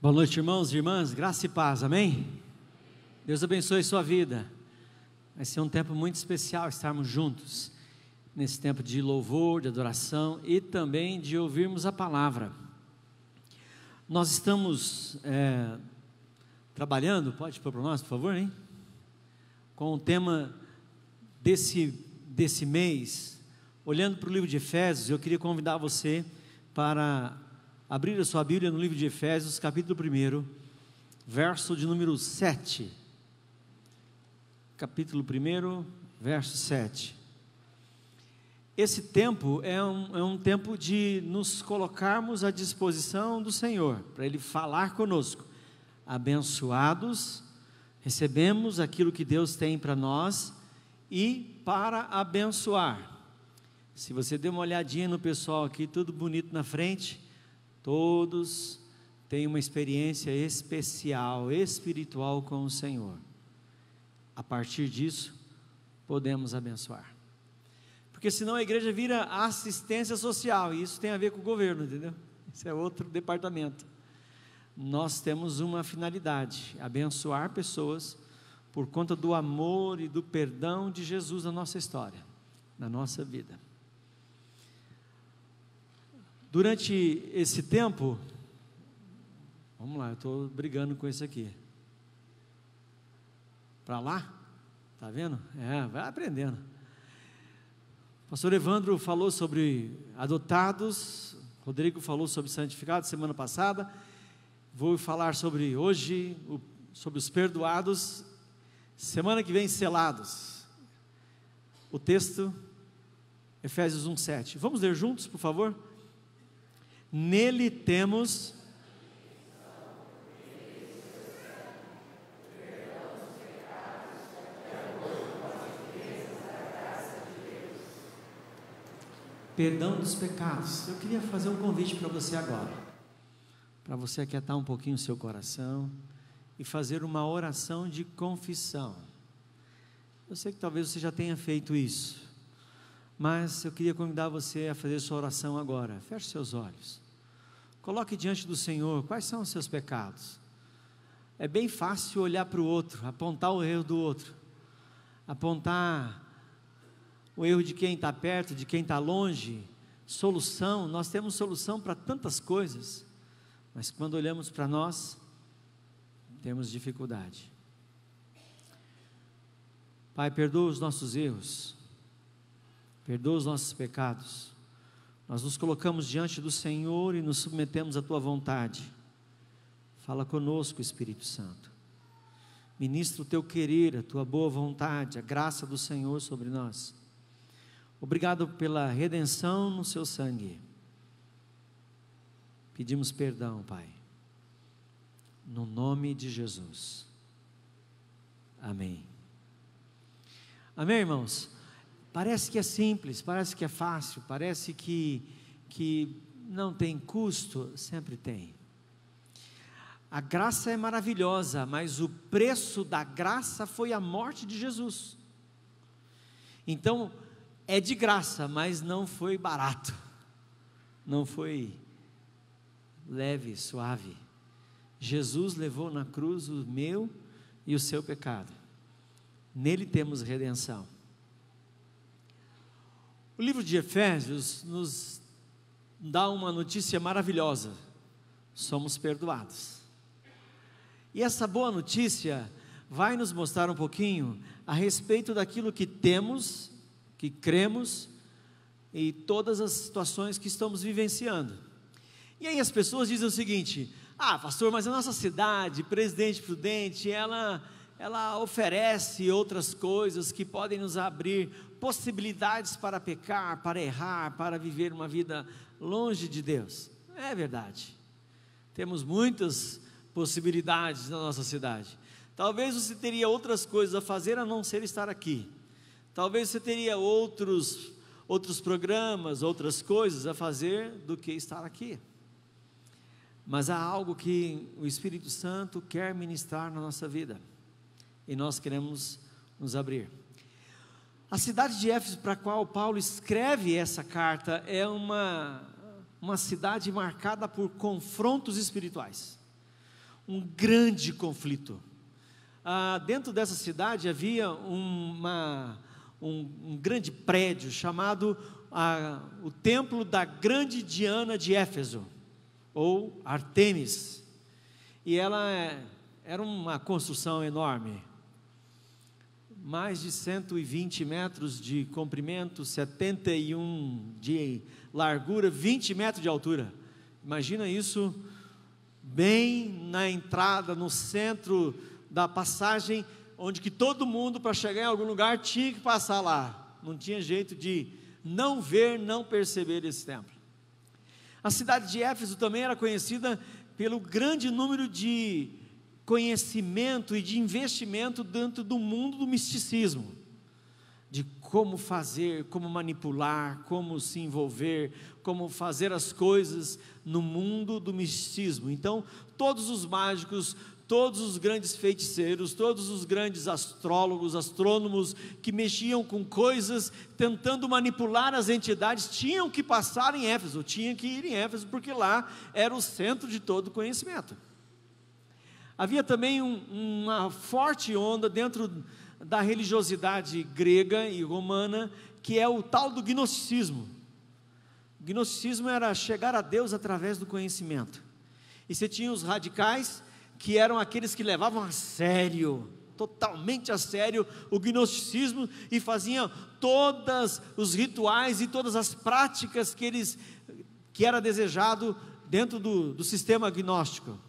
Boa noite, irmãos e irmãs, graça e paz, amém? Deus abençoe sua vida. Vai ser um tempo muito especial estarmos juntos, nesse tempo de louvor, de adoração e também de ouvirmos a palavra. Nós estamos trabalhando, pode pôr para nós, por favor, hein? Com o tema desse mês, olhando para o livro de Efésios. Eu queria convidar você para abrir a sua Bíblia no livro de Efésios, capítulo 1, verso de número 7. Capítulo 1, verso 7. Esse tempo é um tempo de nos colocarmos à disposição do Senhor, para Ele falar conosco. Abençoados, recebemos aquilo que Deus tem para nós e para abençoar. Se você der uma olhadinha no pessoal aqui, tudo bonito na frente, todos têm uma experiência especial, espiritual com o Senhor. A partir disso, podemos abençoar. Porque senão a igreja vira assistência social, e isso tem a ver com o governo, entendeu? Isso é outro departamento. Nós temos uma finalidade: abençoar pessoas por conta do amor e do perdão de Jesus na nossa história, na nossa vida. Durante esse tempo, vamos lá, eu estou brigando com isso aqui. Para lá? Está vendo? Vai aprendendo. O pastor Evandro falou sobre adotados, Rodrigo falou sobre santificados semana passada. Vou falar sobre hoje, sobre os perdoados, semana que vem selados. O texto, Efésios 1:7. Vamos ler juntos, por favor? Nele temos perdão dos pecados. Eu queria fazer um convite para você agora, para você aquietar um pouquinho o seu coração e fazer uma oração de confissão. Eu sei que talvez você já tenha feito isso, mas eu queria convidar você a fazer sua oração agora. Feche seus olhos, coloque diante do Senhor quais são os seus pecados. É bem fácil olhar para o outro, apontar o erro do outro, apontar o erro de quem está perto, de quem está longe. Solução, nós temos solução para tantas coisas, mas quando olhamos para nós, temos dificuldade. Pai, perdoa os nossos erros, perdoa os nossos pecados. Nós nos colocamos diante do Senhor e nos submetemos à Tua vontade. Fala conosco, Espírito Santo. Ministra o Teu querer, a Tua boa vontade, a graça do Senhor sobre nós. Obrigado pela redenção no Seu sangue. Pedimos perdão, Pai, no nome de Jesus. Amém. Amém, irmãos? Parece que é simples, parece que é fácil, parece que não tem custo. Sempre tem. A graça é maravilhosa, mas o preço da graça foi a morte de Jesus. Então, é de graça, mas não foi barato, não foi leve, suave. Jesus levou na cruz o meu e o seu pecado. Nele temos redenção. O livro de Efésios nos dá uma notícia maravilhosa: somos perdoados. E essa boa notícia vai nos mostrar um pouquinho a respeito daquilo que temos, que cremos, e todas as situações que estamos vivenciando. E aí as pessoas dizem o seguinte: pastor, mas a nossa cidade, Presidente Prudente, ela oferece outras coisas que podem nos abrir possibilidades para pecar, para errar, para viver uma vida longe de Deus. É verdade, temos muitas possibilidades na nossa cidade. Talvez você teria outras coisas a fazer a não ser estar aqui. Talvez você teria outros programas, outras coisas a fazer do que estar aqui. Mas há algo que o Espírito Santo quer ministrar na nossa vida, e nós queremos nos abrir. A cidade de Éfeso, para a qual Paulo escreve essa carta, é uma cidade marcada por confrontos espirituais. um grande conflito. Dentro dessa cidade havia um grande prédio chamado o Templo da Grande Diana de Éfeso, ou Artemis, e ela era uma construção enorme, mais de 120 metros de comprimento, 71 de largura, 20 metros de altura. Imagina isso, bem na entrada, no centro da passagem, onde que todo mundo, para chegar em algum lugar, tinha que passar lá, não tinha jeito de não ver, não perceber esse templo. A cidade de Éfeso também era conhecida pelo grande número de conhecimento e de investimento dentro do mundo do misticismo, de como fazer, como manipular, como se envolver, como fazer as coisas no mundo do misticismo. Então, todos os mágicos, todos os grandes feiticeiros, todos os grandes astrólogos, astrônomos que mexiam com coisas, tentando manipular as entidades, tinham que passar em Éfeso, tinham que ir em Éfeso, porque lá era o centro de todo o conhecimento. Havia também uma forte onda dentro da religiosidade grega e romana, que é o tal do gnosticismo. O gnosticismo era chegar a Deus através do conhecimento. E você tinha os radicais, que eram aqueles que levavam a sério, totalmente a sério, o gnosticismo, e faziam todos os rituais e todas as práticas que era desejado dentro do sistema gnóstico.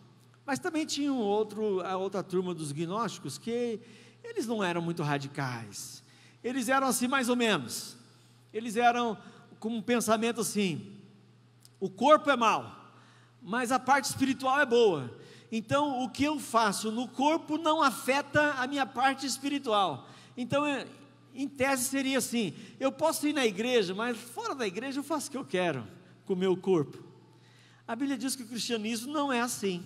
Mas também tinha a outra turma dos gnósticos, que eles não eram muito radicais, eles eram assim mais ou menos, eles eram com um pensamento assim: o corpo é mau, mas a parte espiritual é boa, então o que eu faço no corpo não afeta a minha parte espiritual. Então, em tese seria assim: eu posso ir na igreja, mas fora da igreja eu faço o que eu quero com o meu corpo. A Bíblia diz que o cristianismo não é assim.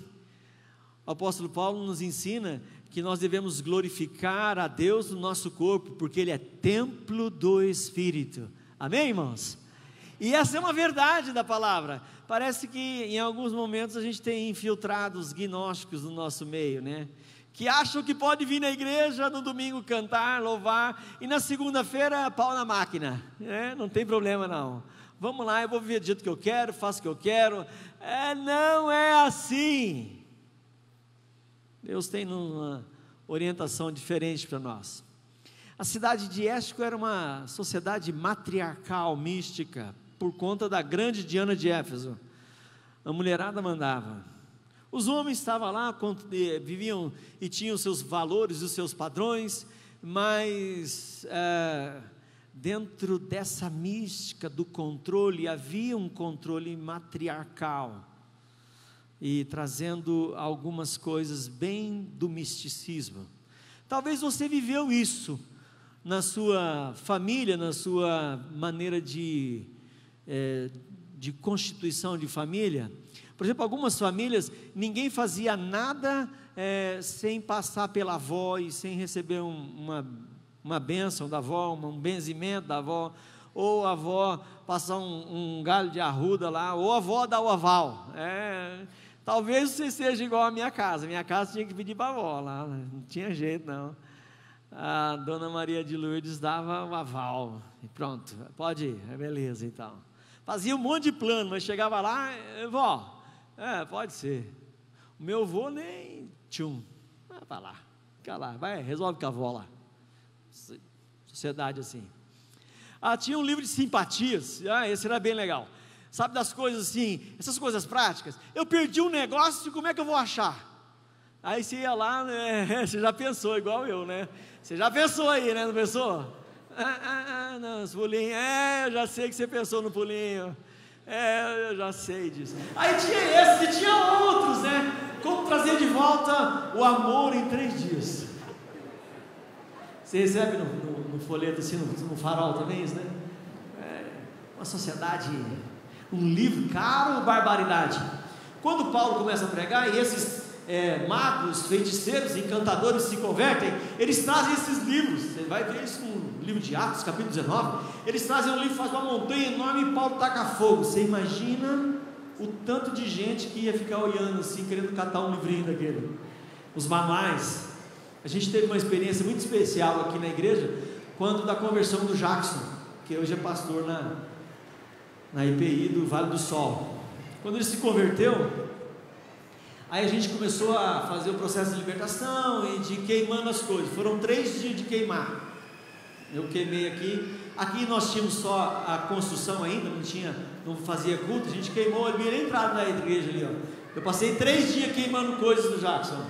O apóstolo Paulo nos ensina que nós devemos glorificar a Deus no nosso corpo, porque Ele é templo do Espírito. Amém, irmãos? E essa é uma verdade da palavra. Parece que em alguns momentos a gente tem infiltrado os gnósticos no nosso meio, né? Que acham que pode vir na igreja no domingo cantar, louvar, e na segunda-feira pau na máquina, né? Não tem problema não. Vamos lá, eu vou viver do jeito que eu quero, faço o que eu quero. Não é assim. Deus tem uma orientação diferente para nós. A cidade de Éfeso era uma sociedade matriarcal, mística, por conta da grande Diana de Éfeso. A mulherada mandava. Os homens estavam lá, viviam e tinham seus valores, os seus padrões, mas dentro dessa mística do controle, havia um controle matriarcal, e trazendo algumas coisas bem do misticismo. Talvez você viveu isso na sua família, na sua maneira de constituição de família. Por exemplo, algumas famílias, ninguém fazia nada sem passar pela avó e sem receber uma bênção da avó, um benzimento da avó, ou a avó passar um galho de arruda lá, ou a avó dar o aval. Talvez você seja igual à minha casa tinha que pedir para a avó lá, não tinha jeito não. A dona Maria de Lourdes dava o aval, e pronto, pode ir, beleza então. Fazia um monte de plano, mas chegava lá: vó, pode ser. O meu avô nem vai lá, fica lá, vai, resolve com a avó lá. Sociedade assim. Tinha um livro de simpatias, esse era bem legal. Sabe, das coisas assim, essas coisas práticas. Eu perdi um negócio, como é que eu vou achar? Aí você ia lá, né, você já pensou igual eu, né? Você já pensou aí, né? Não pensou? Não, os pulinhos, eu já sei que você pensou no pulinho. Eu já sei disso. Aí tinha esse e tinha outros, né? Como trazer de volta o amor em 3 dias. Você recebe no folheto assim, no farol também isso, né? Uma sociedade, um livro caro, barbaridade. Quando Paulo começa a pregar e esses magos, feiticeiros, encantadores se convertem, eles trazem esses livros. Você vai ver isso no livro de Atos, capítulo 19. Eles trazem um livro, faz uma montanha enorme e Paulo taca fogo. Você imagina o tanto de gente que ia ficar olhando assim, querendo catar um livrinho daquele. Os manuais. A gente teve uma experiência muito especial aqui na igreja, quando da conversão do Jackson, que hoje é pastor na IPI do Vale do Sol. Quando ele se converteu, aí a gente começou a fazer o processo de libertação e de queimando as coisas. Foram 3 dias de queimar. Eu queimei aqui nós tínhamos só a construção ainda, não fazia culto, a gente queimou, ele nem entrado na igreja ali, ó. Eu passei 3 dias queimando coisas do Jackson,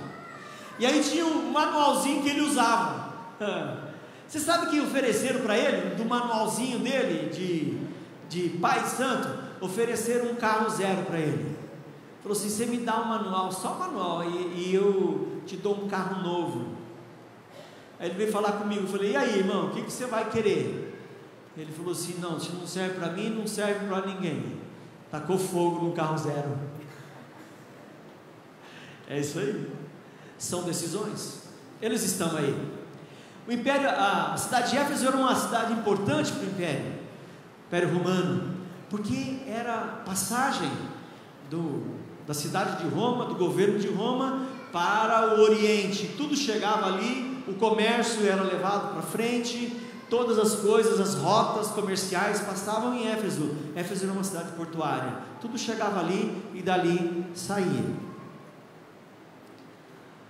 e aí tinha um manualzinho que ele usava. Você sabe que ofereceram para ele, do manualzinho dele, de Pai Santo, ofereceram um carro 0 para ele. Falou assim: você me dá um manual, só um manual, e eu te dou um carro novo. Aí ele veio falar comigo, eu falei: e aí, irmão, o que você vai querer? Ele falou assim: não, se não serve para mim, não serve para ninguém. Tacou fogo no carro 0. É isso aí. São decisões. Eles estão aí. O império, a cidade de Éfeso era uma cidade importante para o Império Romano, porque era passagem da cidade de Roma, do governo de Roma, para o Oriente. Tudo chegava ali, o comércio era levado para frente, todas as coisas, as rotas comerciais passavam em Éfeso. Éfeso era uma cidade portuária, tudo chegava ali e dali saía.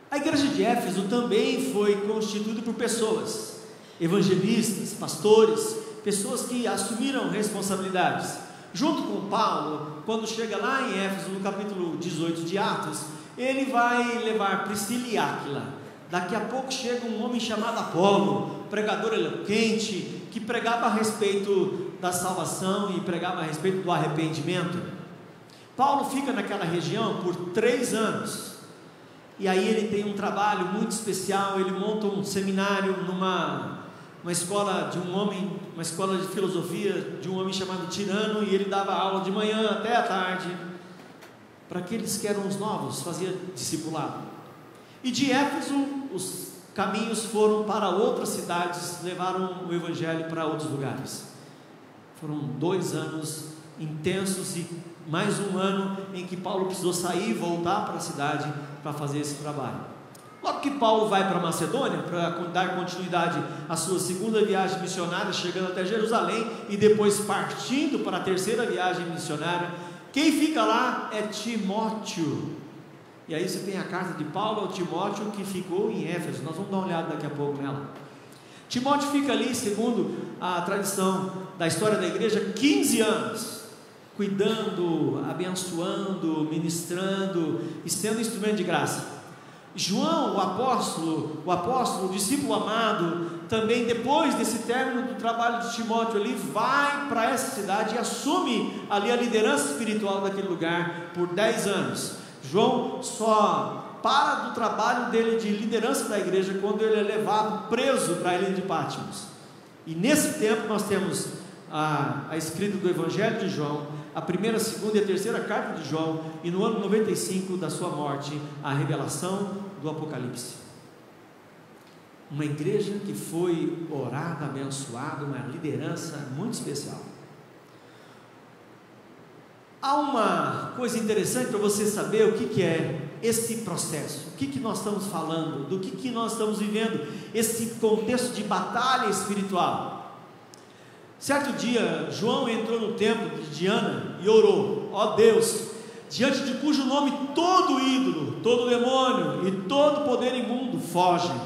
A igreja de Éfeso também foi constituída por pessoas, evangelistas, pastores, pessoas que assumiram responsabilidades. Junto com Paulo, quando chega lá em Éfeso, no capítulo 18 de Atos, ele vai levar Priscila e Áquila. Daqui a pouco chega um homem chamado Apolo, pregador eloquente, que pregava a respeito da salvação e pregava a respeito do arrependimento. Paulo fica naquela região por 3 anos, e aí ele tem um trabalho muito especial. Ele monta um seminário numa escola de um homem, uma escola de filosofia de um homem chamado Tirano, e ele dava aula de manhã até à tarde, para aqueles que eram os novos, fazia discipulado. E de Éfeso, os caminhos foram para outras cidades, levaram o evangelho para outros lugares. Foram 2 anos intensos e mais um ano em que Paulo precisou sair e voltar para a cidade para fazer esse trabalho. Logo que Paulo vai para Macedônia, para dar continuidade à sua segunda viagem missionária, chegando até Jerusalém e depois partindo para a 3ª viagem missionária, quem fica lá é Timóteo. E aí você tem a carta de Paulo ao Timóteo, que ficou em Éfeso. Nós vamos dar uma olhada daqui a pouco nela. Timóteo fica ali, segundo a tradição da história da igreja, 15 anos, cuidando, abençoando, ministrando e sendo instrumento de graça. João, o apóstolo, o discípulo amado, também depois desse término do trabalho de Timóteo ali, vai para essa cidade e assume ali a liderança espiritual daquele lugar por 10 anos. João só para do trabalho dele de liderança da igreja quando ele é levado preso para a ilha de Patmos. E nesse tempo nós temos a escrita do Evangelho de João, a 1ª, 2ª e a 3ª carta de João, e no ano 95 da sua morte, a revelação do Apocalipse. Uma igreja que foi orada, abençoada, uma liderança muito especial. Há uma coisa interessante para você saber o que é esse processo, o que nós estamos falando, do que nós estamos vivendo, esse contexto de batalha espiritual. Certo dia, João entrou no templo de Diana e orou: ó Deus, diante de cujo nome todo ídolo, todo demônio e todo poder imundo fogem,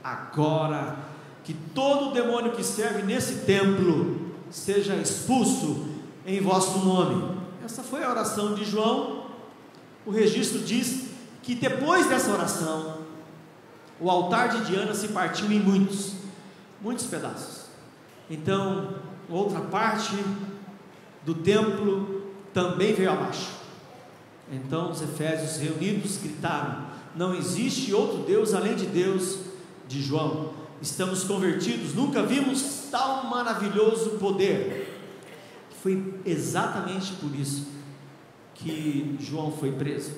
agora que todo demônio que serve nesse templo seja expulso em vosso nome. Essa foi a oração de João. O registro diz que depois dessa oração, o altar de Diana se partiu em muitos pedaços. Então, outra parte do templo também veio abaixo. Então os efésios reunidos gritaram: não existe outro Deus além de Deus de João. Estamos convertidos, nunca vimos tal maravilhoso poder. Foi exatamente por isso que João foi preso.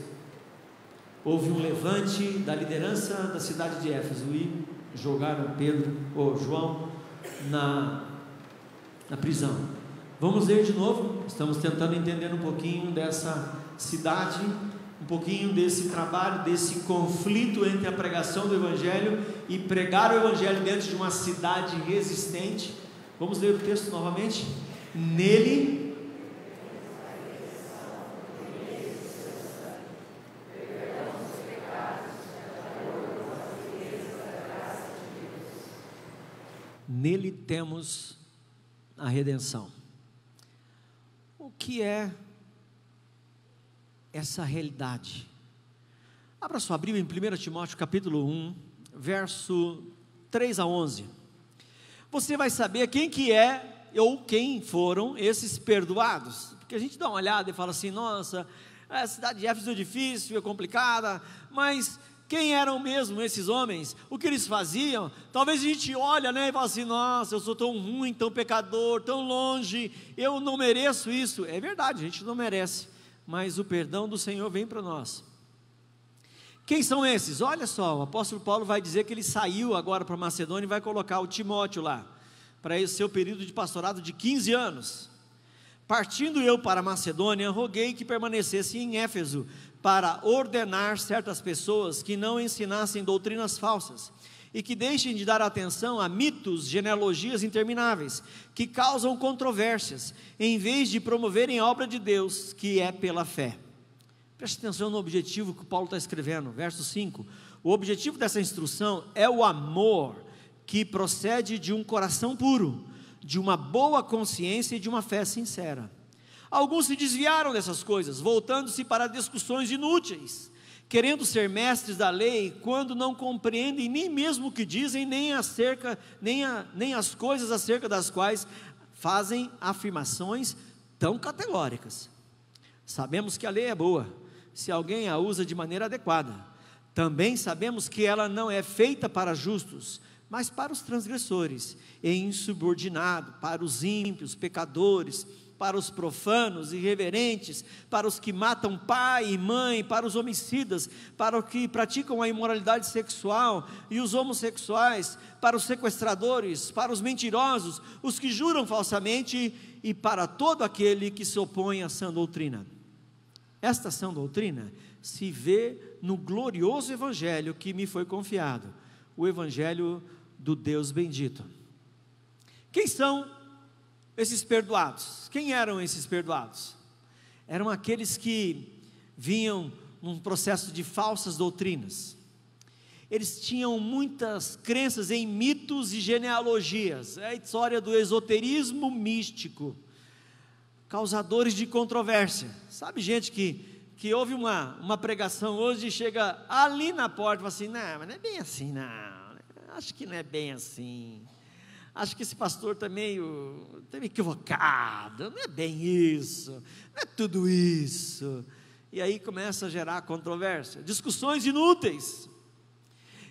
Houve um levante da liderança da cidade de Éfeso e jogaram João na prisão. Vamos ler de novo. Estamos tentando entender um pouquinho dessa cidade, um pouquinho desse trabalho, desse conflito entre a pregação do Evangelho e pregar o Evangelho dentro de uma cidade resistente. Vamos ler o texto novamente. Nele temos a redenção. O que é essa realidade? Abra sua Bíblia em 1 Timóteo capítulo 1, verso 3 a 11. Você vai saber quem que é ou quem foram esses perdoados, porque a gente dá uma olhada e fala assim: nossa, a cidade de Éfeso é difícil, é complicada, mas quem eram mesmo esses homens? O que eles faziam? Talvez a gente olha, né, e fala assim: nossa, eu sou tão ruim, tão pecador, tão longe, eu não mereço isso. É verdade, a gente não merece, mas o perdão do Senhor vem para nós. Quem são esses? Olha só, o apóstolo Paulo vai dizer que ele saiu agora para Macedônia e vai colocar o Timóteo lá, para esse seu período de pastorado de 15 anos. Partindo eu para Macedônia, roguei que permanecesse em Éfeso, para ordenar certas pessoas que não ensinassem doutrinas falsas, e que deixem de dar atenção a mitos, genealogias intermináveis, que causam controvérsias, em vez de promoverem a obra de Deus, que é pela fé. Preste atenção no objetivo que Paulo está escrevendo, verso 5, o objetivo dessa instrução é o amor, que procede de um coração puro, de uma boa consciência e de uma fé sincera. Alguns se desviaram dessas coisas, voltando-se para discussões inúteis, querendo ser mestres da lei, quando não compreendem nem mesmo o que dizem, nem as coisas acerca das quais fazem afirmações tão categóricas. Sabemos que a lei é boa, se alguém a usa de maneira adequada. Também sabemos que ela não é feita para justos, mas para os transgressores, e insubordinado, para os ímpios, pecadores, para os profanos, irreverentes, para os que matam pai e mãe, para os homicidas, para os que praticam a imoralidade sexual e os homossexuais, para os sequestradores, para os mentirosos, os que juram falsamente e para todo aquele que se opõe à sã doutrina. Esta sã doutrina se vê no glorioso Evangelho que me foi confiado, o Evangelho do Deus bendito. Quem são esses perdoados? Quem eram esses perdoados? Eram aqueles que vinham num processo de falsas doutrinas. Eles tinham muitas crenças em mitos e genealogias, é a história do esoterismo místico, causadores de controvérsia. Sabe gente que ouve uma pregação hoje e chega ali na porta e fala assim: não, mas não é bem assim não, acho que não é bem assim, acho que esse pastor está meio equivocado, não é bem isso, não é tudo isso, e aí começa a gerar controvérsia, discussões inúteis,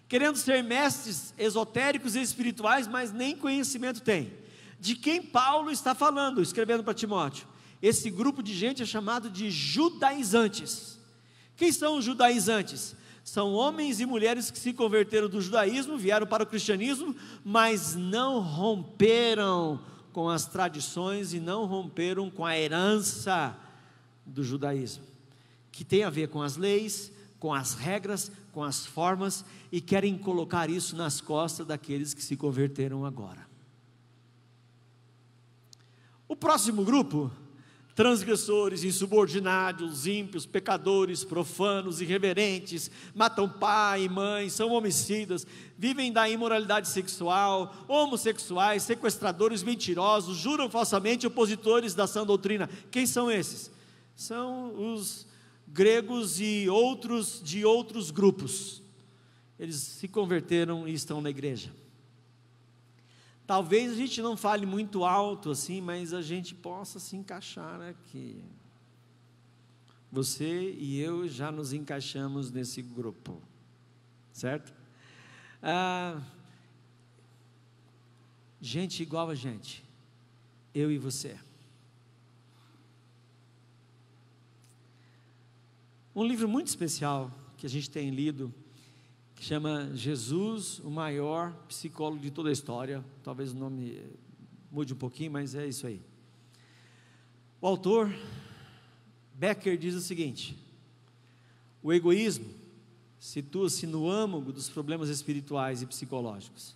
querendo ser mestres esotéricos e espirituais, mas nem conhecimento tem. De quem Paulo está falando, escrevendo para Timóteo? Esse grupo de gente é chamado de judaizantes. Quem são os judaizantes? São homens e mulheres que se converteram do judaísmo, vieram para o cristianismo, mas não romperam com as tradições e não romperam com a herança do judaísmo, que tem a ver com as leis, com as regras, com as formas, e querem colocar isso nas costas daqueles que se converteram agora. O próximo grupo: transgressores, insubordinados, ímpios, pecadores, profanos, irreverentes, matam pai e mãe, são homicidas, vivem da imoralidade sexual, homossexuais, sequestradores, mentirosos, juram falsamente, opositores da sã doutrina. Quem são esses? São os gregos e outros de outros grupos. Eles se converteram e estão na igreja. Talvez a gente não fale muito alto assim, mas a gente possa se encaixar aqui. Você e eu já nos encaixamos nesse grupo, certo? Gente igual a gente, eu e você. Um livro muito especial que a gente tem lido, que chama Jesus, o maior psicólogo de toda a história. Talvez o nome mude um pouquinho, mas é isso aí. O autor Becker diz o seguinte: o egoísmo situa-se no âmago dos problemas espirituais e psicológicos,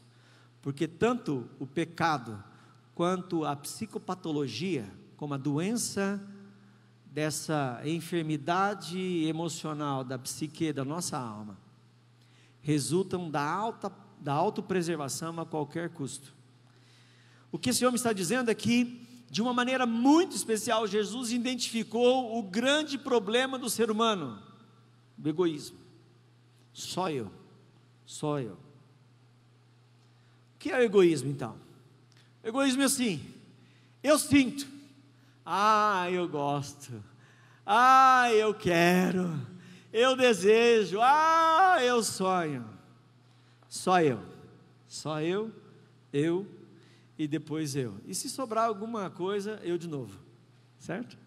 porque tanto o pecado quanto a psicopatologia, como a doença dessa enfermidade emocional da psique, da nossa alma, resultam da autopreservação a qualquer custo. O que esse homem está dizendo é que, de uma maneira muito especial, Jesus identificou o grande problema do ser humano, o egoísmo. Só eu. O que é o egoísmo então? O egoísmo é assim: eu sinto, eu gosto, eu quero, eu desejo, eu sonho. Só eu, e depois eu. E se sobrar alguma coisa, eu de novo, certo?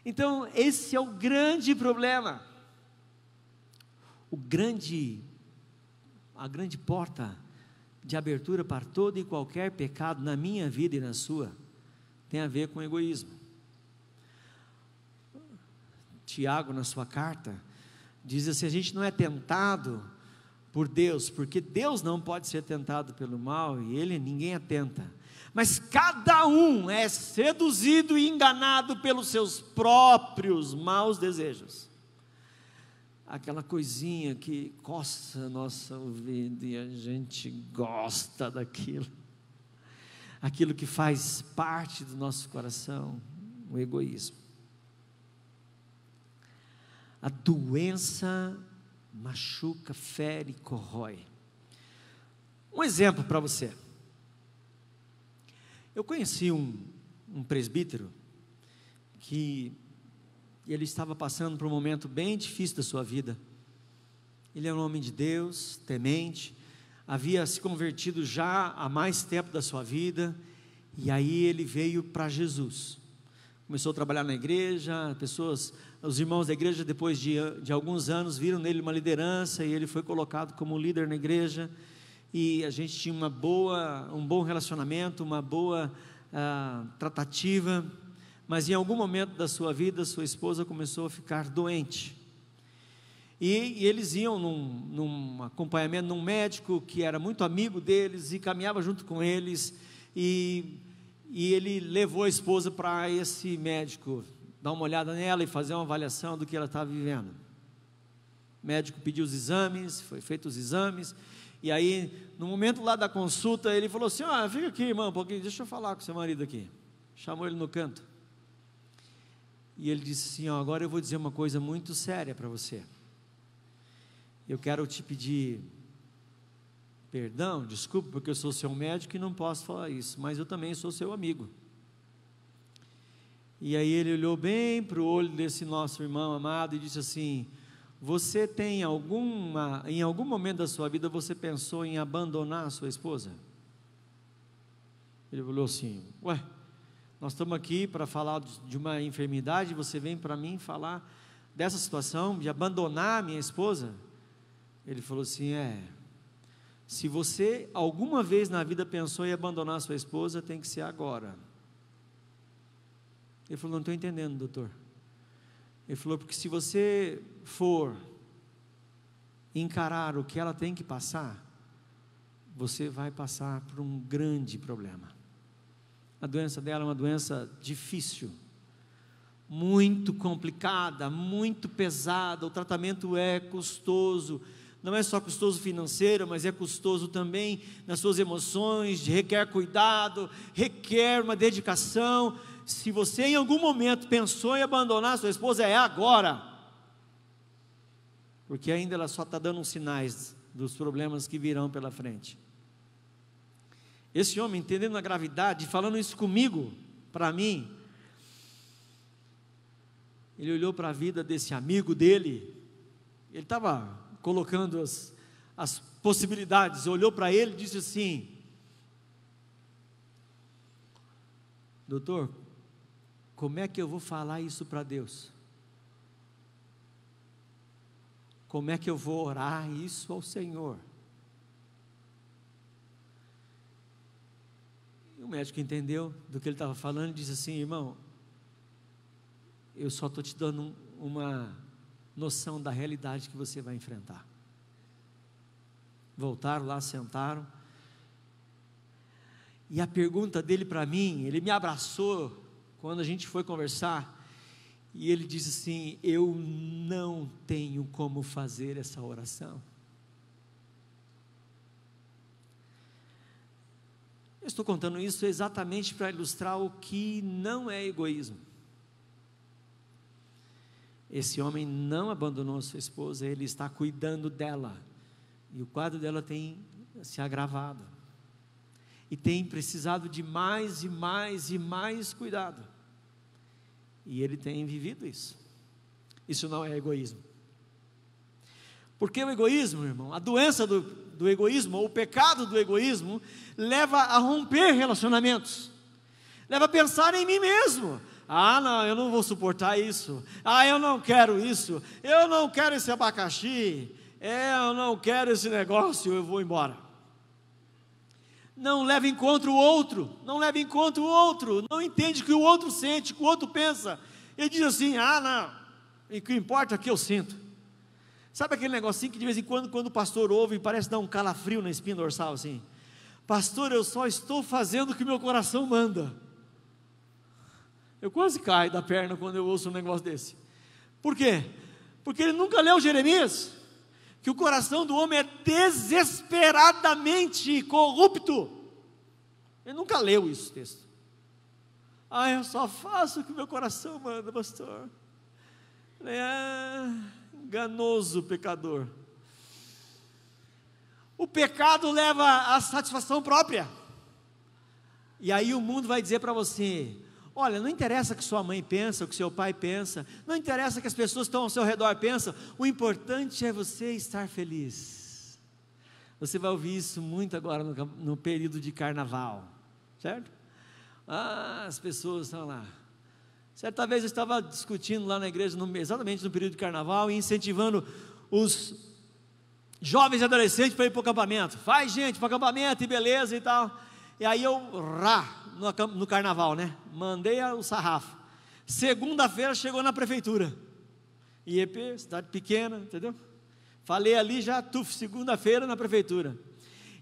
Então, esse é o grande problema. A grande porta de abertura para todo e qualquer pecado na minha vida e na sua, tem a ver com egoísmo. Tiago, na sua carta, diz assim: a gente não é tentado por Deus, porque Deus não pode ser tentado pelo mal, e ninguém é tenta, mas cada um é seduzido e enganado pelos seus próprios maus desejos. Aquela coisinha que coça a nossa vida e a gente gosta daquilo, aquilo que faz parte do nosso coração, o egoísmo. A doença machuca, fere, corrói. Um exemplo para você. Eu conheci um presbítero que ele estava passando por um momento bem difícil da sua vida. Ele era um homem de Deus, temente, havia se convertido já há mais tempo da sua vida, e aí ele veio para Jesus. Começou a trabalhar na igreja, os irmãos da igreja, depois de alguns anos, viram nele uma liderança, e ele foi colocado como líder na igreja, e a gente tinha um bom relacionamento, uma boa tratativa, mas em algum momento da sua vida, sua esposa começou a ficar doente, e eles iam num acompanhamento, num médico que era muito amigo deles, e caminhava junto com eles, e ele levou a esposa para esse médico, dar uma olhada nela e fazer uma avaliação do que ela estava vivendo. O médico pediu os exames, foi feito os exames, e aí, no momento lá da consulta, ele falou assim: fica aqui, irmão, um pouquinho, deixa eu falar com seu marido aqui. Chamou ele no canto, e ele disse assim: agora eu vou dizer uma coisa muito séria para você, eu quero te pedir perdão, desculpa, porque eu sou seu médico e não posso falar isso, mas eu também sou seu amigo. E aí ele olhou bem para o olho desse nosso irmão amado e disse assim: você tem em algum momento da sua vida, você pensou em abandonar a sua esposa? Ele falou assim: nós estamos aqui para falar de uma enfermidade, você vem para mim falar dessa situação, de abandonar a minha esposa? Ele falou assim: se você alguma vez na vida pensou em abandonar a sua esposa, tem que ser agora. Ele falou: não estou entendendo, doutor. Ele falou: porque se você for encarar o que ela tem que passar, você vai passar por um grande problema. A doença dela é uma doença difícil, muito complicada, muito pesada, o tratamento é custoso. Não é só custoso financeiro, mas é custoso também nas suas emoções, requer cuidado, requer uma dedicação. Se você em algum momento pensou em abandonar a sua esposa, é agora, porque ainda ela só está dando uns sinais dos problemas que virão pela frente. Esse homem, entendendo a gravidade, falando isso comigo, para mim, ele olhou para a vida desse amigo dele, ele estava colocando as possibilidades, olhou para ele e disse assim: doutor, como é que eu vou falar isso para Deus? Como é que eu vou orar isso ao Senhor? E o médico entendeu do que ele estava falando e disse assim: irmão, eu só estou te dando uma noção da realidade que você vai enfrentar. Voltaram lá, sentaram, e a pergunta dele para mim, ele me abraçou quando a gente foi conversar, e ele disse assim: eu não tenho como fazer essa oração. Eu estou contando isso exatamente para ilustrar o que não é egoísmo. Esse homem não abandonou sua esposa, ele está cuidando dela, e o quadro dela tem se agravado, e tem precisado de mais e mais e mais cuidado, e ele tem vivido isso. Isso não é egoísmo. Porque o egoísmo, irmão, a doença do egoísmo, ou o pecado do egoísmo, leva a romper relacionamentos, leva a pensar em mim mesmo. Ah, não, eu não vou suportar isso. Ah, eu não quero isso. Eu não quero esse abacaxi. Eu não quero esse negócio, eu vou embora. Não leva em conta o outro, não leva em conta o outro, não entende o que o outro sente, o que o outro pensa. Ele diz assim: ah, não, o que importa é o que eu sinto. Sabe aquele negocinho que de vez em quando o pastor ouve, parece dar um calafrio na espinha dorsal assim? Pastor, eu só estou fazendo o que meu coração manda. Eu quase caio da perna quando eu ouço um negócio desse. Por quê? Porque ele nunca leu Jeremias, que o coração do homem é desesperadamente corrupto. Ele nunca leu esse texto. Ah, eu só faço o que meu coração manda, pastor. Enganoso pecador. O pecado leva à satisfação própria. E aí o mundo vai dizer para você: olha, não interessa o que sua mãe pensa, o que seu pai pensa, não interessa o que as pessoas que estão ao seu redor pensam, o importante é você estar feliz. Você vai ouvir isso muito agora no período de carnaval, certo? Ah, as pessoas estão lá. Certa vez eu estava discutindo lá na igreja, exatamente no período de carnaval, e incentivando os jovens e adolescentes para ir para o acampamento. Faz, gente, para o acampamento e beleza e tal. E aí eu, no carnaval, né? Mandei o sarrafo. Segunda-feira chegou na prefeitura. IEP, cidade pequena, entendeu? Falei ali já, segunda-feira na prefeitura.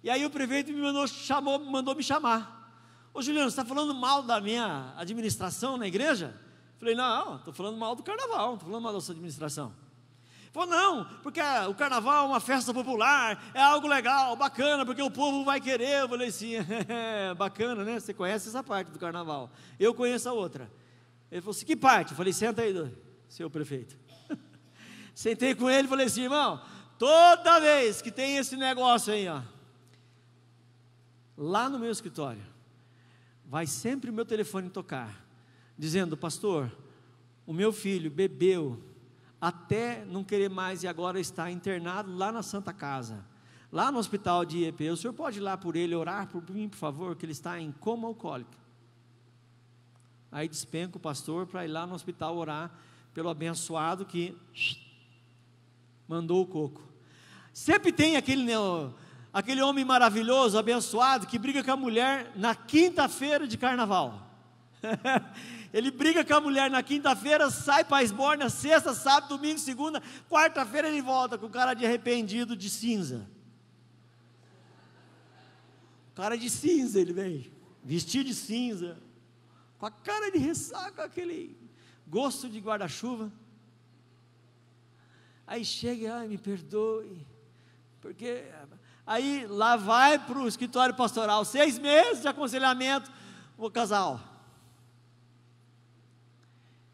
E aí o prefeito mandou me chamar. Ô Juliano, você está falando mal da minha administração na igreja? Falei, não, estou falando mal do carnaval, não estou falando mal da sua administração. Falou, não, porque o carnaval é uma festa popular, é algo legal, bacana, porque o povo vai querer. Eu falei assim, bacana, né? Você conhece essa parte do carnaval, eu conheço a outra. Ele falou assim, que parte? Eu falei, senta aí, seu prefeito. Sentei com ele e falei assim, irmão, toda vez que tem esse negócio aí, ó, lá no meu escritório, vai sempre o meu telefone tocar, dizendo, pastor, o meu filho bebeu até não querer mais e agora está internado lá na Santa Casa, lá no hospital de IEP. O senhor pode ir lá por ele, orar por mim, por favor, que ele está em coma alcoólico. Aí despenca o pastor para ir lá no hospital orar pelo abençoado que mandou o coco. Sempre tem aquele homem maravilhoso, abençoado, que briga com a mulher na quinta-feira de carnaval. Ele briga com a mulher na quinta-feira, sai para a esbórnia, sexta, sábado, domingo, segunda, quarta-feira ele volta com cara de arrependido de cinza. Cara de cinza ele vem, vestido de cinza, com a cara de ressaca, aquele gosto de guarda-chuva. Aí chega, ai, me perdoe, porque... Aí lá vai para o escritório pastoral, 6 meses de aconselhamento, o casal.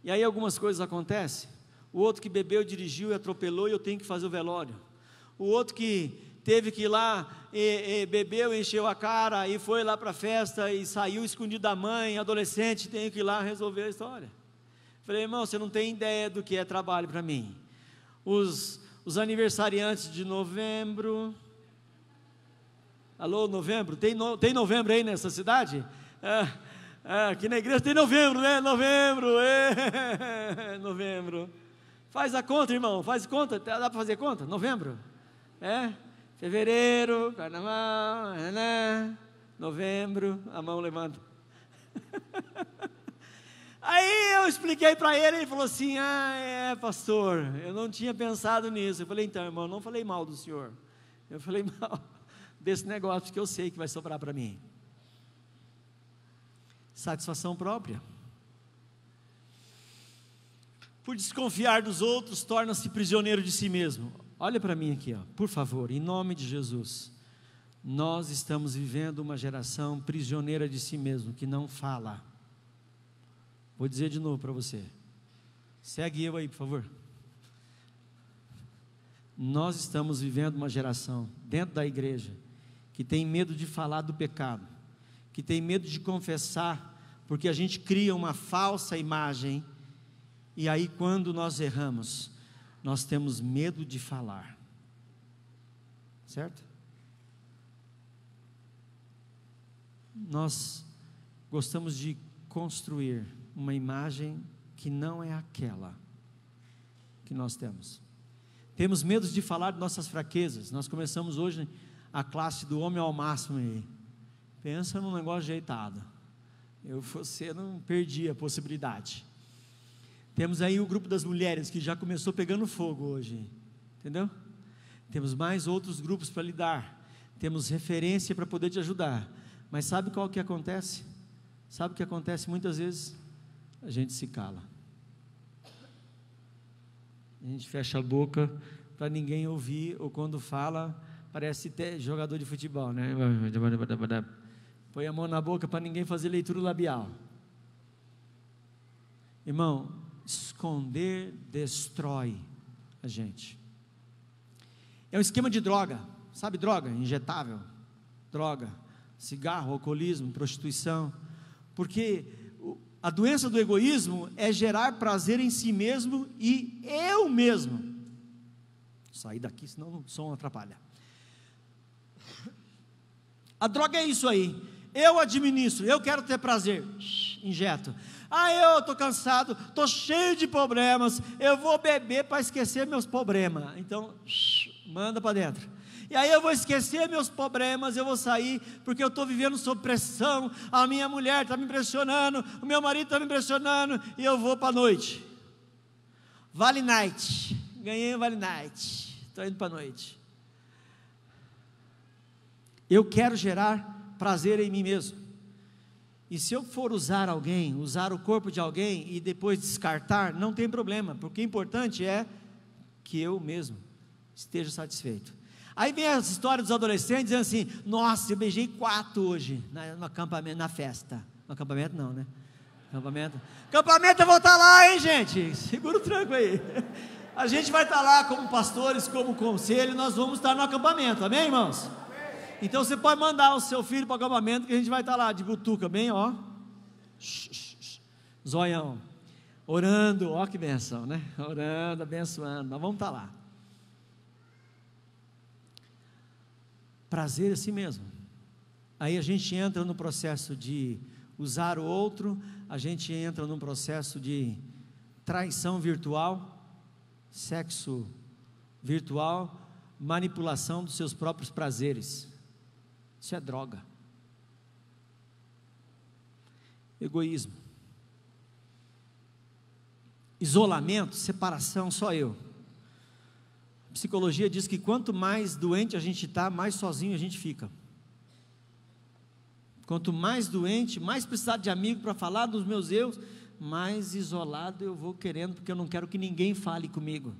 E aí algumas coisas acontecem. O outro que bebeu, dirigiu e atropelou, e eu tenho que fazer o velório. O outro que teve que ir lá, bebeu, encheu a cara, e foi lá para a festa, e saiu escondido da mãe, adolescente, tenho que ir lá resolver a história. Falei, irmão, você não tem ideia do que é trabalho para mim. Os aniversariantes de novembro... Alô, novembro? Tem novembro aí nessa cidade? Aqui na igreja tem novembro, né? Novembro. Faz a conta, irmão, faz conta. Dá para fazer conta? Novembro? Fevereiro, carnaval, novembro, a mão levanta. Aí eu expliquei para ele, ele falou assim: pastor, eu não tinha pensado nisso. Eu falei: então, irmão, eu não falei mal do senhor, eu falei mal desse negócio, porque eu sei que vai sobrar para mim. Satisfação própria. Por desconfiar dos outros, torna-se prisioneiro de si mesmo. Olha para mim aqui, por favor, em nome de Jesus. Nós estamos vivendo uma geração prisioneira de si mesmo, que não fala. Vou dizer de novo para você. Segue eu aí, por favor. Nós estamos vivendo uma geração, dentro da igreja, que tem medo de falar do pecado, que tem medo de confessar, porque a gente cria uma falsa imagem, e aí quando nós erramos, nós temos medo de falar, certo? Nós gostamos de construir uma imagem que não é aquela que nós temos. Temos medo de falar de nossas fraquezas. Nós começamos hoje a classe do homem ao máximo aí. Pensa num negócio ajeitado. Você não perdi a possibilidade. Temos aí o grupo das mulheres, que já começou pegando fogo hoje, entendeu? Temos mais outros grupos para lidar, temos referência para poder te ajudar, mas sabe qual que acontece? Sabe o que acontece muitas vezes? A gente se cala, a gente fecha a boca para ninguém ouvir, ou quando fala, parece até jogador de futebol, né? Põe a mão na boca para ninguém fazer leitura labial. Irmão, esconder destrói a gente. É um esquema de droga, sabe droga? Injetável, droga, cigarro, alcoolismo, prostituição, porque a doença do egoísmo é gerar prazer em si mesmo e eu mesmo. Vou sair daqui, senão o som atrapalha. A droga é isso aí, eu administro, eu quero ter prazer, injeto. Eu estou cansado, estou cheio de problemas, eu vou beber para esquecer meus problemas. Então, manda para dentro. E aí eu vou esquecer meus problemas, eu vou sair, porque eu estou vivendo sob pressão, a minha mulher está me impressionando, o meu marido está me impressionando, e eu vou para a noite. Vale Night, ganhei o Vale Night, estou indo para a noite. Eu quero gerar prazer em mim mesmo. E se eu for usar alguém, usar o corpo de alguém e depois descartar, não tem problema, porque o importante é que eu mesmo esteja satisfeito. Aí vem as histórias dos adolescentes dizendo assim: nossa, eu beijei 4 hoje no acampamento, na festa. No acampamento não, né? Acampamento eu vou estar lá, hein, gente? Segura o tranco aí. A gente vai estar lá como pastores, como conselho, nós vamos estar no acampamento, amém, irmãos? Então você pode mandar o seu filho para o acampamento, que a gente vai estar lá de butuca, bem, ó, zoião, orando, ó que benção, né? Orando, abençoando, nós vamos estar lá. Prazer assim mesmo. Aí a gente entra no processo de usar o outro, a gente entra num processo de traição virtual, sexo virtual, manipulação dos seus próprios prazeres. Isso é droga. Egoísmo. Isolamento, separação, só eu. A psicologia diz que quanto mais doente a gente está, mais sozinho a gente fica. Quanto mais doente, mais precisar de amigo para falar dos meus erros, mais isolado eu vou querendo, porque eu não quero que ninguém fale comigo.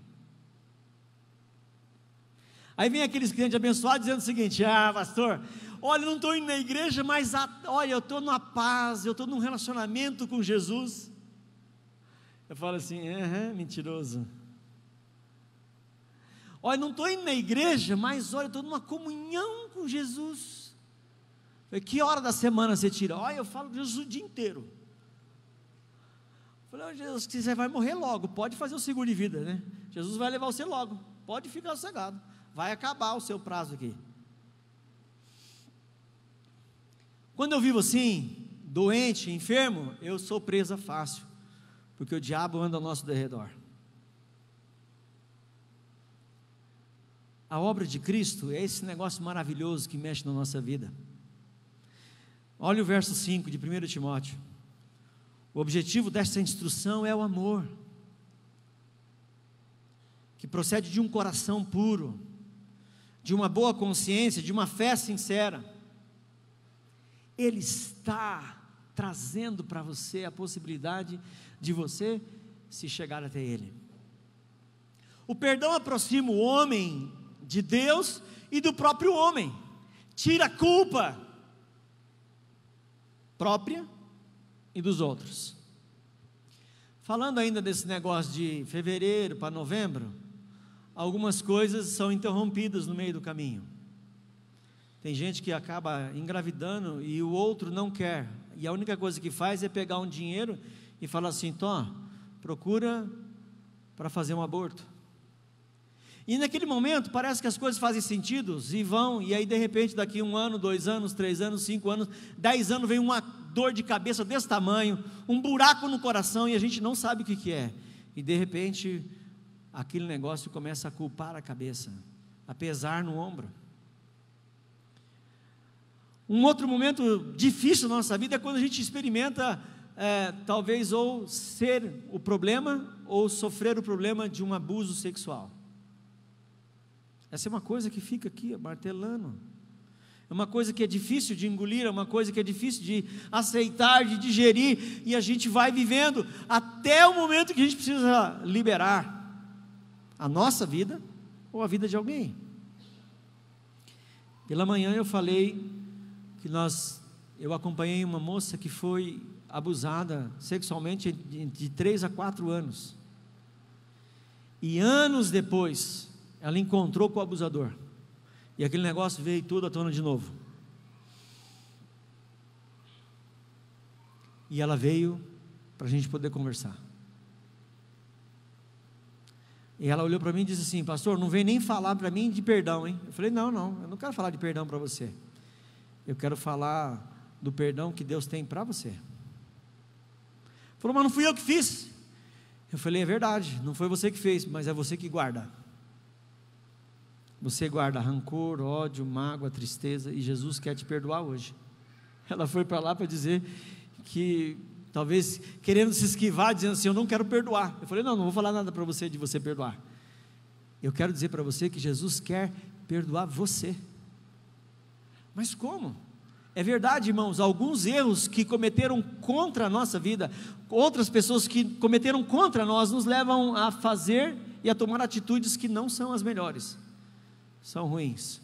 Aí vem aqueles crentes abençoados dizendo o seguinte: pastor, olha, eu não estou indo na igreja, mas olha, eu estou numa paz, eu estou num relacionamento com Jesus. Eu falo assim: mentiroso. Olha, não estou indo na igreja, mas olha, eu estou numa comunhão com Jesus. Falei: que hora da semana você tira? Olha, eu falo com Jesus o dia inteiro. Falei: oh, Jesus, que você vai morrer logo, pode fazer o seguro de vida, né? Jesus vai levar você logo, pode ficar sossegado, vai acabar o seu prazo aqui. Quando eu vivo assim, doente, enfermo, eu sou presa fácil, porque o diabo anda ao nosso derredor. A obra de Cristo é esse negócio maravilhoso que mexe na nossa vida. Olha o verso 5 de 1 Timóteo. O objetivo desta instrução é o amor, que procede de um coração puro, de uma boa consciência, de uma fé sincera. Ele está trazendo para você a possibilidade de você se chegar até Ele. O perdão aproxima o homem de Deus e do próprio homem, tira a culpa própria e dos outros. Falando ainda desse negócio de fevereiro para novembro, algumas coisas são interrompidas no meio do caminho. Tem gente que acaba engravidando e o outro não quer, e a única coisa que faz é pegar um dinheiro e falar assim: Tom, procura para fazer um aborto. E naquele momento parece que as coisas fazem sentido e vão, e aí de repente daqui 1 ano, 2 anos, 3 anos, 5 anos, 10 anos vem uma dor de cabeça desse tamanho, um buraco no coração, e a gente não sabe o que é, e de repente aquele negócio começa a culpar a cabeça, a pesar no ombro. Um outro momento difícil na nossa vida é quando a gente experimenta talvez ou ser o problema ou sofrer o problema de um abuso sexual. Essa é uma coisa que fica aqui martelando, é uma coisa que é difícil de engolir, é uma coisa que é difícil de aceitar, de digerir, e a gente vai vivendo até o momento que a gente precisa liberar a nossa vida ou a vida de alguém. Pela manhã eu falei que eu acompanhei uma moça que foi abusada sexualmente de 3 a 4 anos, e anos depois ela encontrou com o abusador, e aquele negócio veio tudo à tona de novo, e ela veio para a gente poder conversar, e ela olhou para mim e disse assim: pastor, não vem nem falar para mim de perdão, hein? Eu falei: não, eu não quero falar de perdão para você, eu quero falar do perdão que Deus tem para você. Falou: mas não fui eu que fiz. Eu falei: é verdade, não foi você que fez, mas é você que guarda. Você guarda rancor, ódio, mágoa, tristeza, e Jesus quer te perdoar hoje. Ela foi para lá para dizer que, talvez querendo se esquivar, dizendo assim: eu não quero perdoar. Eu falei: não vou falar nada para você de você perdoar. Eu quero dizer para você que Jesus quer perdoar você. Mas como? É verdade, irmãos, alguns erros que cometeram contra a nossa vida, outras pessoas que cometeram contra nós, nos levam a fazer e a tomar atitudes que não são as melhores, são ruins.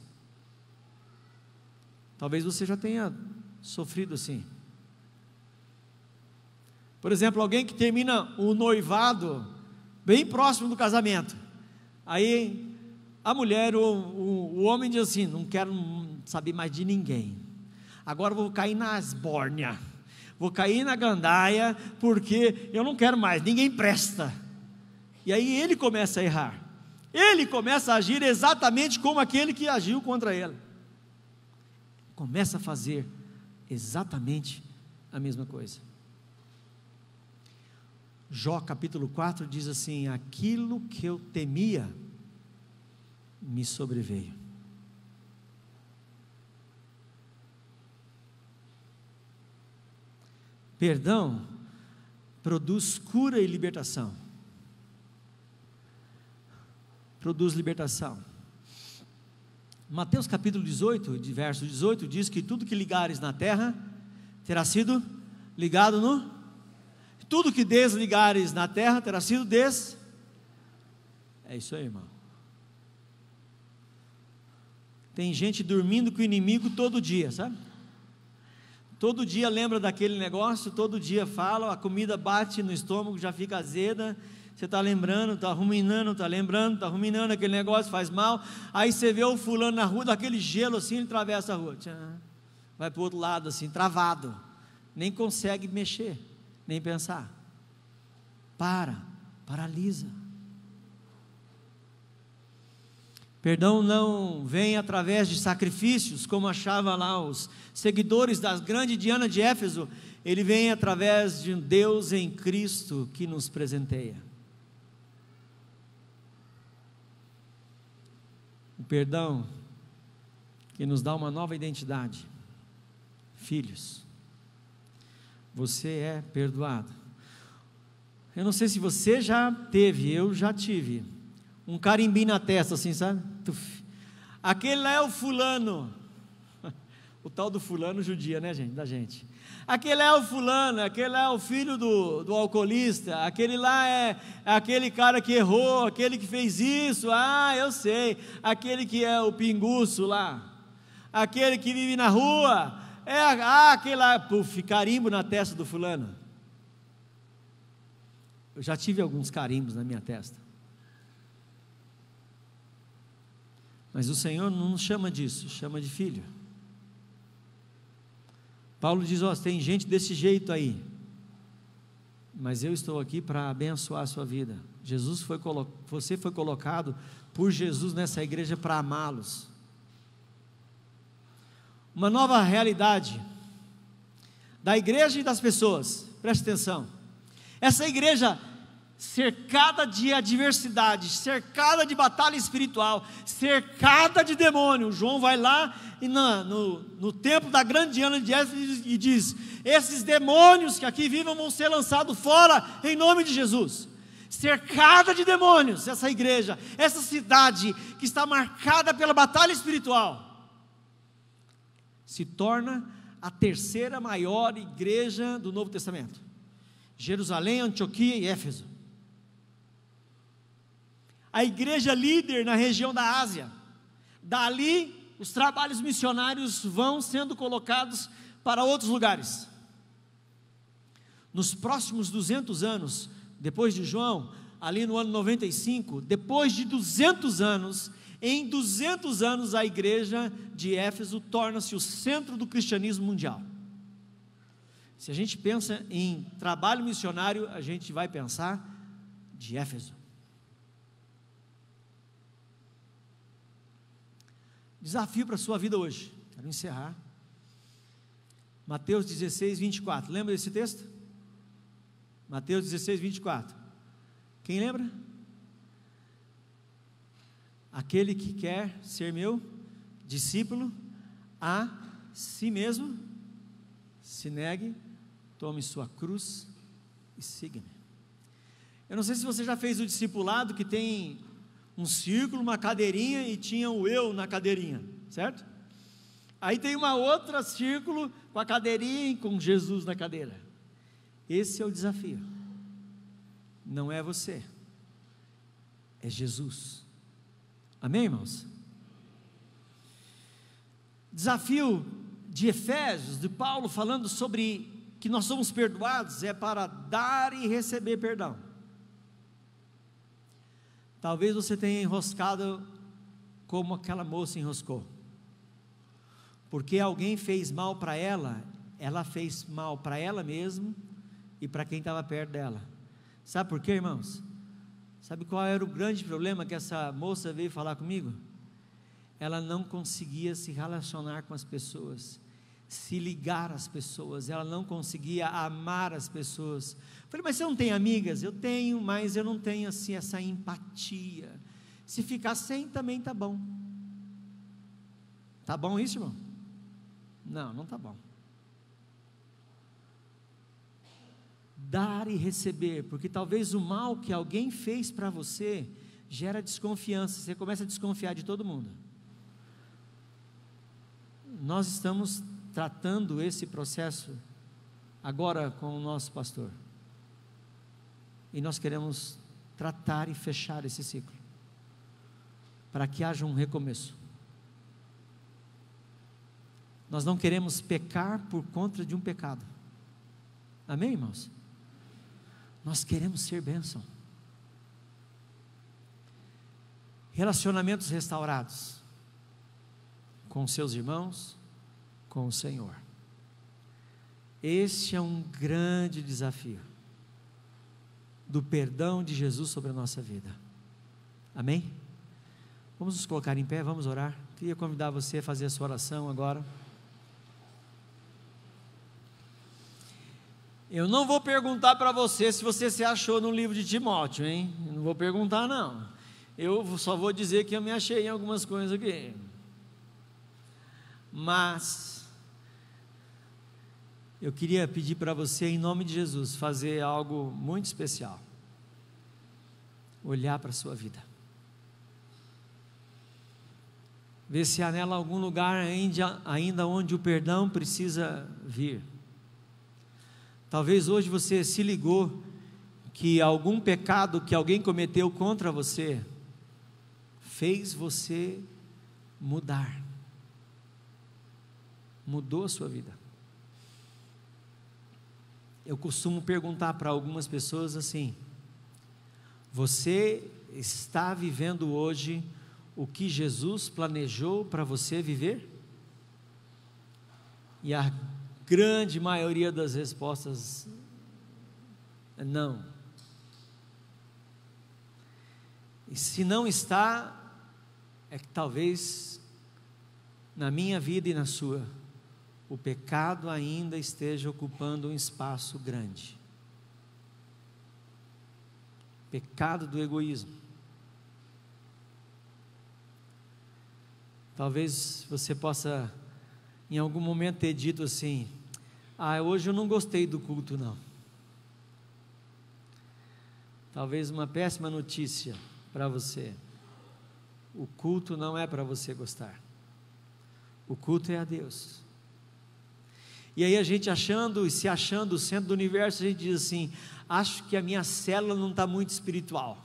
Talvez você já tenha sofrido assim. Por exemplo, alguém que termina o noivado bem próximo do casamento, aí a mulher, o homem diz assim: não quero saber mais de ninguém, agora vou cair na esbórnia, vou cair na gandaia, porque eu não quero mais, ninguém presta. E aí ele começa a errar, ele começa a agir exatamente como aquele que agiu contra ele, começa a fazer exatamente a mesma coisa. Jó capítulo 4 diz assim: aquilo que eu temia me sobreveio. Perdão produz cura e libertação. Produz libertação. Mateus capítulo 18, de verso 18, diz que tudo que ligares na terra terá sido ligado no... tudo que desligares na terra terá sido É isso aí, irmão. Tem gente dormindo com o inimigo todo dia, sabe? Todo dia lembra daquele negócio, todo dia fala, a comida bate no estômago, já fica azeda, você está lembrando, está ruminando, está lembrando, está ruminando aquele negócio, faz mal. Aí você vê o fulano na rua, daquele gelo assim, ele atravessa a rua, vai para o outro lado assim, travado, nem consegue mexer, nem pensar, paralisa. Perdão não vem através de sacrifícios, como achavam lá os seguidores da grande Diana de Éfeso. Ele vem através de um Deus em Cristo que nos presenteia. O perdão que nos dá uma nova identidade, filhos. você é perdoado. Eu não sei se você já teve, eu já tive, um carimbinho na testa assim, sabe? Tuf. Aquele lá é o fulano, o tal do fulano judia, né, gente, da gente. Aquele é o fulano, aquele é o filho do alcoolista, aquele lá é aquele cara que errou, aquele que fez isso, eu sei, aquele que é o pinguço lá, aquele que vive na rua, aquele lá, puf, carimbo na testa do fulano. Eu já tive alguns carimbos na minha testa. Mas o Senhor não nos chama disso, chama de filho. Paulo diz, tem gente desse jeito aí, mas eu estou aqui para abençoar a sua vida. Você foi colocado por Jesus nessa igreja para amá-los. Uma nova realidade da igreja e das pessoas, preste atenção, essa igreja cercada de adversidade, cercada de batalha espiritual, cercada de demônio. João vai lá e no templo da grande Ana de Éfeso e diz, esses demônios que aqui vivem vão ser lançados fora em nome de Jesus. Cercada de demônios, essa igreja, essa cidade que está marcada pela batalha espiritual, se torna a terceira maior igreja do Novo Testamento. Jerusalém, Antioquia e Éfeso. A igreja líder na região da Ásia. Dali, os trabalhos missionários vão sendo colocados para outros lugares. Nos próximos 200 anos, depois de João, ali no ano 95, depois de 200 anos, em 200 anos a igreja de Éfeso torna-se o centro do cristianismo mundial. Se a gente pensa em trabalho missionário, a gente vai pensar de Éfeso. Desafio para a sua vida hoje, quero encerrar. Mateus 16, 24, lembra desse texto? Mateus 16, 24, quem lembra? Aquele que quer ser meu discípulo, a si mesmo, se negue, tome sua cruz e siga-me. Eu não sei se você já fez o discipulado que tem um círculo, uma cadeirinha e tinha o eu na cadeirinha, certo? Aí tem uma outra círculo com a cadeirinha e com Jesus na cadeira. Esse é o desafio. Não é você, é Jesus. Amém, irmãos? Desafio de Efésios, de Paulo, falando sobre que nós somos perdoados, é para dar e receber perdão. Talvez você tenha enroscado como aquela moça enroscou, porque alguém fez mal para ela, ela fez mal para ela mesma e para quem estava perto dela. Sabe por quê, irmãos? Sabe qual era o grande problema que essa moça veio falar comigo? Ela não conseguia se relacionar com as pessoas, se ligar às pessoas, ela não conseguia amar as pessoas. Falei, mas você não tem amigas? Eu tenho, mas eu não tenho assim essa empatia. Se ficar sem também está bom. Está bom isso, irmão? Não, não está bom. Dar e receber, porque talvez o mal que alguém fez para você gera desconfiança, você começa a desconfiar de todo mundo. Nós estamos tratando esse processo agora com o nosso pastor, e nós queremos tratar e fechar esse ciclo, para que haja um recomeço. Nós não queremos pecar por conta de um pecado, amém, irmãos? Nós queremos ser bênção, relacionamentos restaurados, com seus irmãos, com o Senhor. Este é um grande desafio, do perdão de Jesus sobre a nossa vida, amém? Vamos nos colocar em pé, vamos orar. Queria convidar você a fazer a sua oração agora. Eu não vou perguntar para você se você se achou no livro de Timóteo, hein? Eu não vou perguntar não, eu só vou dizer que eu me achei em algumas coisas aqui. Mas eu queria pedir para você, em nome de Jesus, fazer algo muito especial. Olhar para a sua vida. Ver se há nela algum lugar ainda onde o perdão precisa vir. Talvez hoje você se ligou que algum pecado que alguém cometeu contra você fez você mudar. Mudou a sua vida. Eu costumo perguntar para algumas pessoas assim: você está vivendo hoje o que Jesus planejou para você viver? E a grande maioria das respostas é não. E se não está, é que talvez na minha vida e na sua, o pecado ainda esteja ocupando um espaço grande. Pecado do egoísmo. Talvez você possa em algum momento ter dito assim: hoje eu não gostei do culto não. Talvez uma péssima notícia para você: o culto não é para você gostar, o culto é a Deus. E aí a gente se achando o centro do universo, a gente diz assim: acho que a minha célula não está muito espiritual,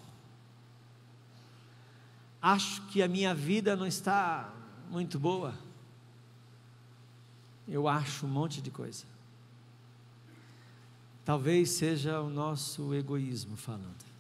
acho que a minha vida não está muito boa, eu acho um monte de coisa. Talvez seja o nosso egoísmo falando.